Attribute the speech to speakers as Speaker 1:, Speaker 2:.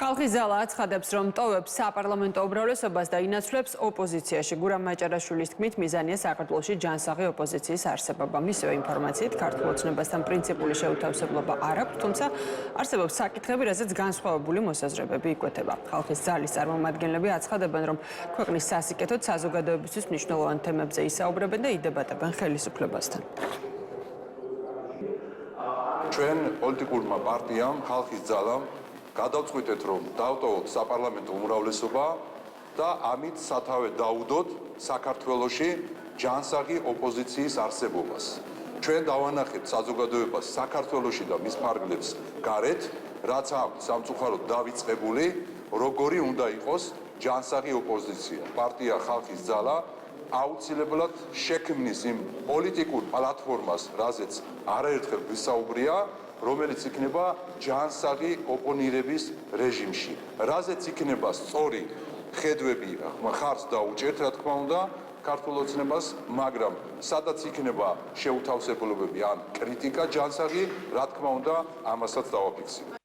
Speaker 1: ხალხის ძალა აცხადებს, რომ ტოვებს საპარლამენტო უმრავლესობას და ინაცვლებს ოპოზიციაში. გურამ მაჭარაშვილის თქმით, მიზანია საქართველოში ჯანსაღი ოპოზიციის არსებობა. მისივე ინფორმაციით, ქართულ ოცნებასთან პრინციპული შეუთავსებლობა არ აქვს, თუმცა არსებობს საკითხები, რაზეც განსხვავებული მოსაზრებები იკვეთება. ხალხის ძალის წარმომადგენლები აცხადებენ, რომ ქვეყნის სასიკეთოდ საზოგადოებისთვის მნიშვნელოვან თემებზე ისაუბრებენ და იდებატებენ ხელისუფლებასთან.
Speaker 2: ჩვენ პოლიტიკურმა პარტიამ, ხალხის ძალამ გადავწყვიტეთ, რომ დავტოვოთ საპარლამენტო უმრავლესობა და ამით სათავე დაუდოთ საქართველოში ჯანსაღი ოპოზიციის არსებობას. ჩვენ დავანახეთ საზოგადოებას საქართველოში და მის ფარგლებს გარეთ, რაც აქვს სამწუხაროდ დავიწყებული, როგორი უნდა იყოს ჯანსაღი ოპოზიცია. პარტია ხალხის ძალა აუცილებლად შექმნის იმ პოლიტიკურ პლატფორმას, რაზეც არაერთხელ ვისაუბრია, რომელიც იქნება ჯანსაღი ოპონირების რეჟიმში, რაზეც იქნება სწორი ხედვები მხარს დაუჭერთ, რა თქმა უნდა, ქართულ ოცნებას, მაგრამ სადაც იქნება შეუთავსებლობები ან კრიტიკა ჯანსაღი, რა თქმა უნდა, ამასაც დავაფიქსირებთ.